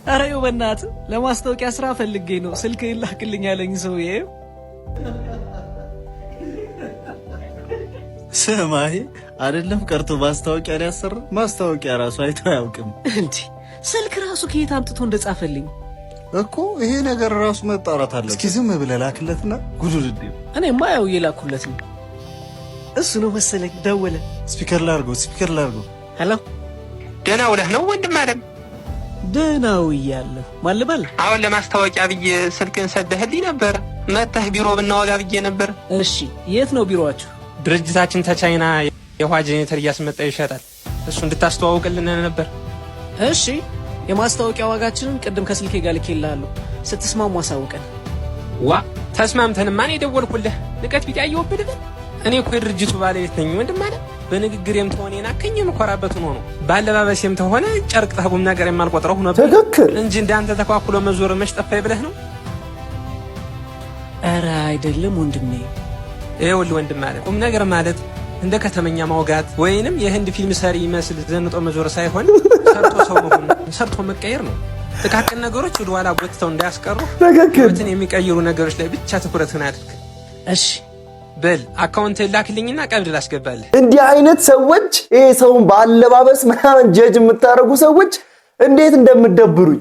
አረ ይው በእናት ለማስታወቂያ ስራ ፈልጌ ነው ስልክ ይላክልኝ ያለኝ ሰውዬ። ሰማይ አይደለም ቀርቶ ማስታወቂያ ሊያሰራ ማስታወቂያ ራሱ አይቶ አያውቅም እንዴ! ስልክ ራሱ ከየት አምጥቶ እንደጻፈልኝ እኮ ይሄ ነገር ራሱ መጣራት አለ። እስኪ ዝም ብለህ ላክለትና ጉዱልዴ። እኔማ ያው የላኩለት ነው። እሱ ነው መሰለኝ ደወለ። ስፒከር ላርጎ ሄሎ፣ ደህና ውለህ ነው ወንድም አለም? ደህናው እያለሁ ማልበል አሁን ለማስታወቂያ ብዬ ስልክን ሰደህልኝ ነበር። መተህ ቢሮ ብናወጋ ብዬ ነበር። እሺ፣ የት ነው ቢሮአችሁ? ድርጅታችን ተቻይና የውሃ ጄኔሬተር እያስመጣ ይሸጣል። እሱ እንድታስተዋውቅልን ነበር። እሺ፣ የማስታወቂያ ዋጋችንን ቅድም ከስልኬ ጋር ልኬልሃለሁ። ስትስማሙ አሳውቀን። ዋ ተስማምተንማ ነው የደወልኩልህ። ንቀት ቢጤ አየሁብህ። እኔ እኮ የድርጅቱ ባለቤት ነኝ ወንድም አለ። በንግግሬም ተሆነ ናከኝ የምኮራበት ሆኖ ነው። ባለባበሴም ተሆነ ጨርቅ ተጉም ነገር የማልቆጥረው ሆኖ ትክክል እንጂ እንዳንተ ተኳኩሎ መዞር መሽጠፋይ ብለህ ነው። ኧረ አይደለም ወንድሜ። ይኸውልህ ወንድም አለ ቁም ነገር ማለት እንደ ከተመኛ ማውጋት ወይንም የህንድ ፊልም ሰሪ ይመስል ዘንጦ መዞር ሳይሆን ሰርቶ ሰው መሆን ሰርቶ መቀየር ነው። ጥቃቅን ነገሮች ወደ ኋላ ጎትተው እንዳያስቀሩ ህይወትን የሚቀይሩ ነገሮች ላይ ብቻ ትኩረትን አድርግ። እሺ በል አካውንት ላክልኝና ቀብድ ላስገባልህ። እንዲህ አይነት ሰዎች ይሄ ሰውን በአለባበስ ምናምን ጀጅ የምታረጉ ሰዎች እንዴት እንደምትደብሩኝ